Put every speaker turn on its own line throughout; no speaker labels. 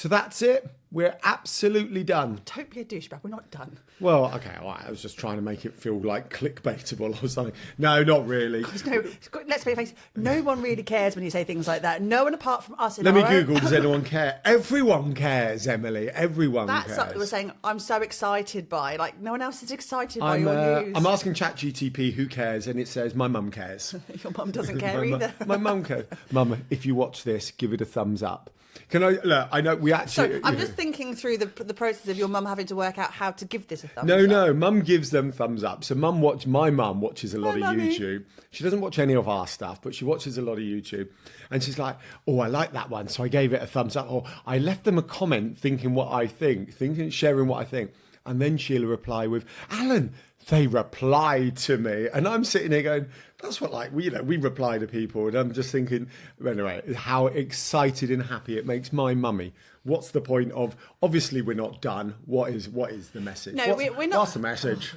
So that's it. We're absolutely done.
Don't be a douchebag. We're not done.
Well, okay, all right. I was just trying to make it feel like clickbaitable or something. No, not really.
No, let's be face. No one really cares when you say things like that. No one apart from us.
Let me Google. Does anyone care? Everyone cares, Emily. Everyone
That's
cares.
something we're saying. I'm so excited by. Like no one else is excited by your news.
I'm asking ChatGTP who cares, and it says my mum cares.
Your mum doesn't care either.
My mum cares. Mum, if you watch this, give it a thumbs up. Can I look? I know we actually.
So I'm just thinking through the process of your mum having to work out how to give this a thumbs
up.
No,
mum gives them thumbs up. So my mum watches a lot of YouTube. She doesn't watch any of our stuff, but she watches a lot of YouTube. And she's like, oh, I like that one. So I gave it a thumbs up. Or I left them a comment thinking what I think, sharing what I think. And then she'll reply with, Alan, they replied to me. And I'm sitting here going, that's what we reply to people. And I'm just thinking, anyway, how excited and happy it makes my mummy. What's the point of, obviously we're not done. What is the message?
No, we're not.
What's the message?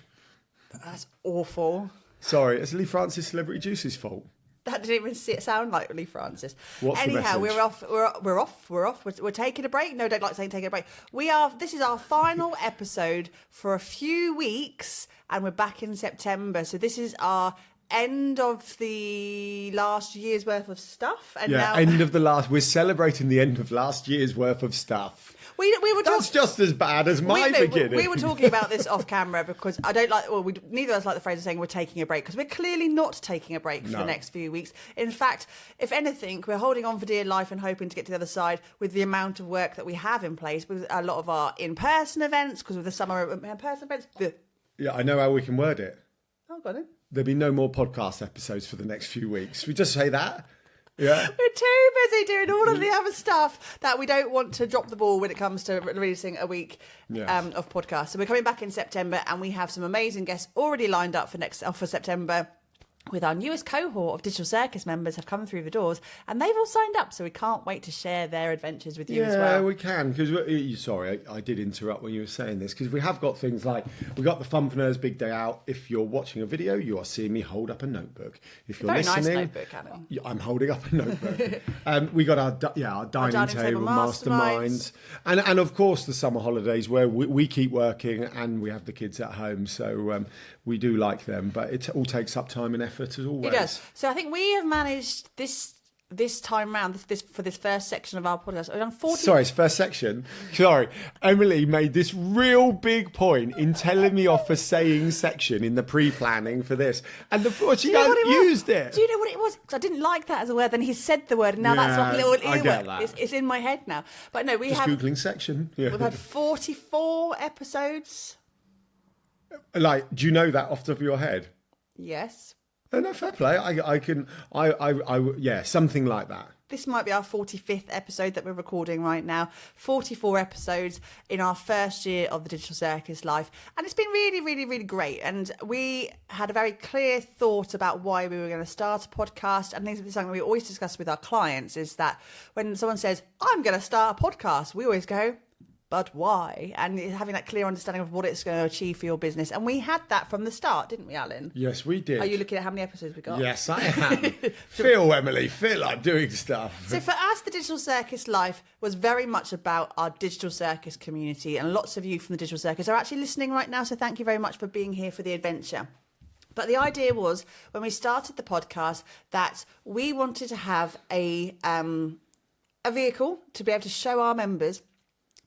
That's awful.
Sorry, it's Lee Francis Celebrity Juice's fault.
That didn't even sound like Lee Francis.
What's
Anyhow,
the message?
we're off. We're taking a break. No, don't like saying taking a break. This is our final episode for a few weeks, and we're back in September. So this is our end of the last year's worth of stuff. And
we're celebrating the end of last year's worth of stuff.
We were
That's just as bad as my beginning.
We were talking about this off camera because I don't like. Well, neither of us like the phrase of saying we're taking a break because we're clearly not taking a break for the next few weeks. In fact, if anything, we're holding on for dear life and hoping to get to the other side with the amount of work that we have in place with a lot of our in-person events because with the summer in-person events.
Yeah, I know how we can word it.
Oh, got it.
There'll be no more podcast episodes for the next few weeks. We just say that. Yeah.
We're too busy doing all of the other stuff that we don't want to drop the ball when it comes to releasing a week of podcasts. So we're coming back in September and we have some amazing guests already lined up for September. With our newest cohort of Digital Circus members have come through the doors and they've all signed up. So we can't wait to share their adventures with you as well.
Yeah, we can. Because sorry, I did interrupt when you were saying this because we have got things like we got the Funpreneurs Big Day Out. If you're watching a video, you are seeing me hold up a notebook. If you're listening,
nice notebook, Alan.
I'm holding up a notebook. We got our dining table masterminds, and of course the summer holidays where we keep working and we have the kids at home. So we do like them, but it all takes up time and effort as always.
It does. So I think we have managed this time round, for this first section of our podcast. We've done 40.
Sorry, it's first section. Sorry, Emily made this real big point in telling me off for saying section in the pre-planning for this, and she used it.
Do you know what it was? Because I didn't like that as a word. Then he said the word, and now that's like a little earword. It's in my head now. But no, we have
googling section. Yeah.
We've had 44 episodes.
Like, do you know that off the top of your head?
Yes.
Oh, no, fair play. Something like that.
This might be our 45th episode that we're recording right now. 44 episodes in our first year of the Digital Circus Life. And it's been really, really, really great. And we had a very clear thought about why we were going to start a podcast. And this is something we always discuss with our clients is that when someone says, I'm going to start a podcast, we always go, but why? And having that clear understanding of what it's going to achieve for your business. And we had that from the start, didn't we, Alan?
Yes, we did.
Are you looking at how many episodes we got?
Yes, I am. Emily, feel I'm doing stuff.
So for us, the Digital Circus Life was very much about our digital circus community. And lots of you from the Digital Circus are actually listening right now. So thank you very much for being here for the adventure. But the idea was, when we started the podcast, that we wanted to have a vehicle to be able to show our members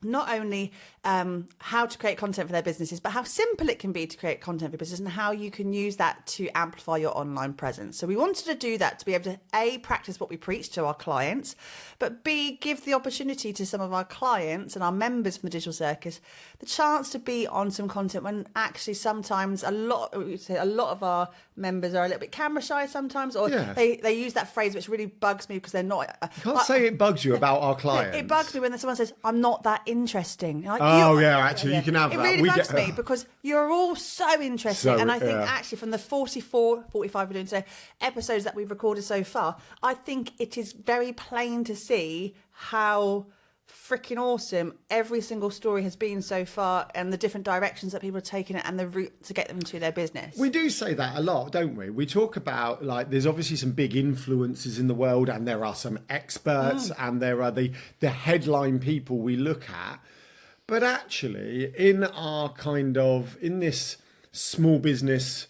not only how to create content for their businesses, but how simple it can be to create content for your business and how you can use that to amplify your online presence. So we wanted to do that to be able to A, practice what we preach to our clients, but B, give the opportunity to some of our clients and our members from the Digital Circus the chance to be on some content when actually sometimes a lot of our members are a little bit camera shy sometimes, or they use that phrase which really bugs me because they're not.
You can't say it bugs you about our clients.
It bugs me when someone says, I'm not that interesting. Like,
you can have
it
that.
It really bugs me because you're all so interesting. And I think actually from the 45 we're doing today, episodes that we've recorded so far, I think it is very plain to see how freaking awesome every single story has been so far, and the different directions that people are taking it and the route to get them into their business.
We do say that a lot, don't we? We talk about, like, there's obviously some big influences in the world, and there are some experts, and there are the headline people we look at. But actually, in this small business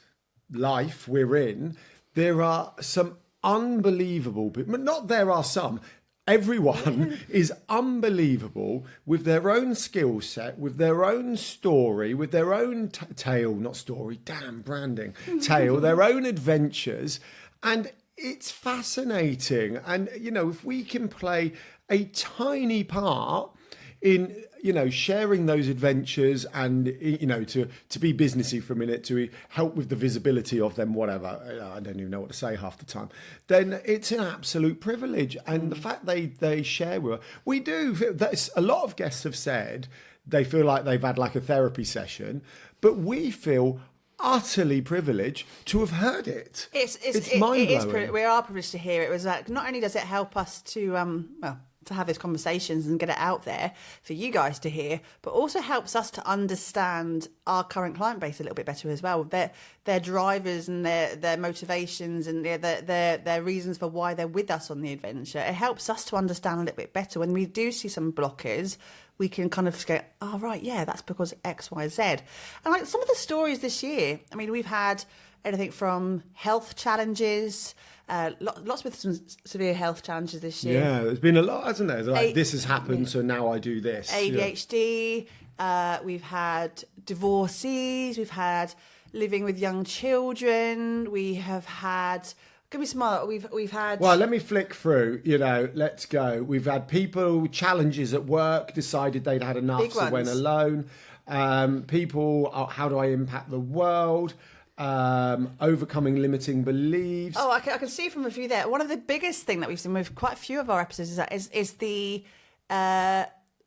life we're in, there are some unbelievable people. Not there are some. Everyone is unbelievable with their own skill set, with their own story, with their own tale, not story, damn branding, tale, their own adventures. And it's fascinating. And, if we can play a tiny part in, sharing those adventures and, to be businessy for a minute, to help with the visibility of them, whatever, I don't even know what to say half the time, then it's an absolute privilege. And the fact they share with us, we do. A lot of guests have said they feel like they've had like a therapy session, but we feel utterly privileged to have heard it. It's mind-blowing.
We are privileged to hear it. It was like, not only does it help us to, to have these conversations and get it out there for you guys to hear, but also helps us to understand our current client base a little bit better as well. Their drivers and their motivations and their reasons for why they're with us on the adventure. It helps us to understand a little bit better. When we do see some blockers, we can kind of go, oh, right, yeah, that's because X, Y, Z. And like some of the stories this year, I mean, we've had anything from health challenges, lots with some severe health challenges this year.
Yeah, there's been a lot, hasn't there? Like, this has happened, so now I do this.
ADHD, we've had divorcees, we've had living with young children, we have had... Give me some other. We've had.
Well, let me flick through. Let's go. We've had people challenges at work, decided they'd had enough, so went alone. People, how do I impact the world? Overcoming limiting beliefs.
Oh, I can see from a few there. One of the biggest thing that we've seen with quite a few of our episodes is the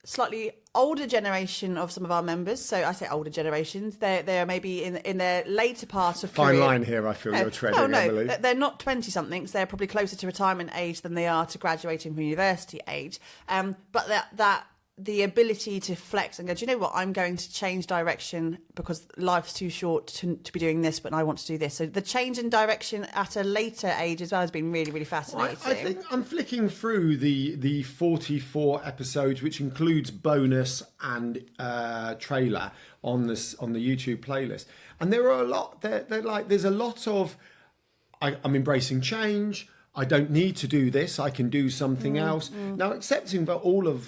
slightly older generation of some of our members. So I say older generations. They're maybe in their later part of career.
Fine line here, I feel you're treading, Emily.
They're not 20-somethings. They're probably closer to retirement age than they are to graduating from university age. But that the ability to flex and go, do you know what, I'm going to change direction because life's too short to be doing this, but I want to do this. So the change in direction at a later age as well has been really, really fascinating.
I think I'm flicking through the 44 episodes, which includes bonus and trailer on the YouTube playlist. And there are a lot, there's a lot of, I'm embracing change. I don't need to do this. I can do something else. Now, accepting that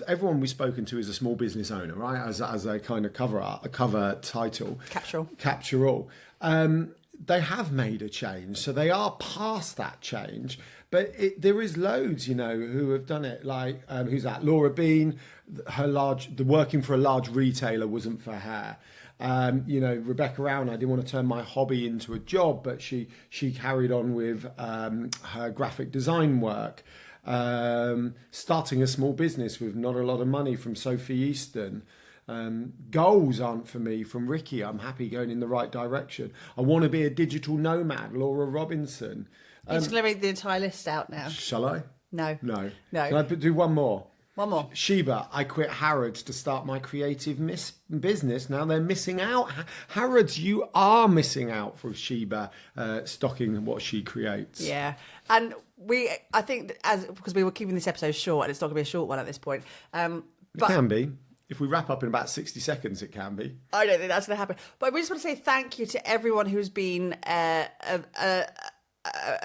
everyone we've spoken to is a small business owner, right? As a kind of cover title. Capture all. They have made a change, so they are past that change. But there is loads, who have done it. Like who's that? Laura Bean. The working for a large retailer wasn't for her. Rebecca Rowan, I didn't want to turn my hobby into a job, but she carried on with her graphic design work. Starting a small business with not a lot of money from Sophie Easton. Goals aren't for me from Ricky. I'm happy going in the right direction. I want to be a digital nomad, Laura Robinson.
You're just going to read the entire list out now.
Shall I?
No.
Can I do one more?
One more.
Sheba, I quit Harrods to start my creative business. Now they're missing out. Harrods, you are missing out for Sheba stocking what she creates.
Yeah. And I think because we were keeping this episode short, and it's not going to be a short one at this point.
It can be. If we wrap up in about 60 seconds, it can be.
I don't think that's going to happen. But we just want to say thank you to everyone who's been a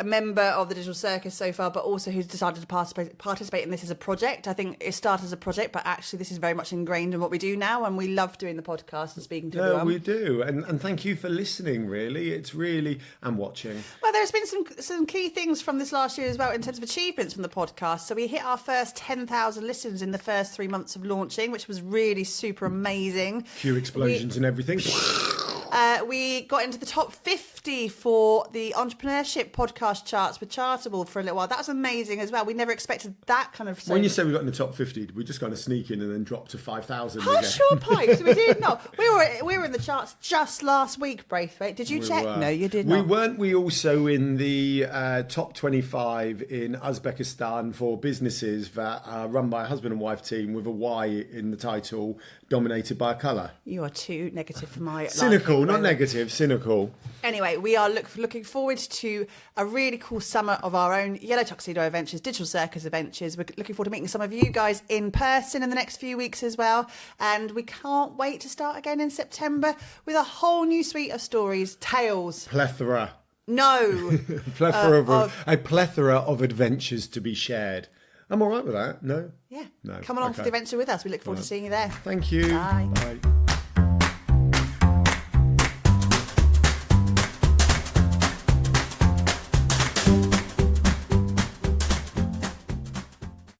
member of the Digital Circus so far, but also who's decided to participate in this as a project. I think it started as a project, but actually this is very much ingrained in what we do now, and we love doing the podcast and speaking to everyone.
We do, and thank you for listening, really. It's really, and watching.
Well, there's been some key things from this last year as well in terms of achievements from the podcast. So we hit our first 10,000 listens in the first 3 months of launching, which was really super amazing.
Cue explosions and everything.
We got into the top 50 for the entrepreneurship podcast charts with Chartable for a little while. That was amazing as well. We never expected that kind of...
When you say we got in the top 50, did we just kind of sneak in and then drop to 5,000
Oh,
again?
sure pipes. We did not. We were in the charts just last week, Braithwaite. Did you check? No, you did not.
Weren't we also in the top 25 in Uzbekistan for businesses that are run by a husband and wife team with a Y in the title, dominated by a colour?
You are too negative for my
Cynical,
liking,
not
Braithwaite.
negative, cynical.
Anyway, we are looking forward to a really cool summer of our own Yellow Tuxedo adventures, Digital Circus adventures. We're looking forward to meeting some of you guys in person in the next few weeks as well. And we can't wait to start again in September with a whole new suite of stories, tales.
Plethora.
No.
A plethora of adventures to be shared. I'm all right with that. No?
Yeah.
No.
Come along for the adventure with us. We look forward to seeing you there.
Thank you.
Bye.
Bye.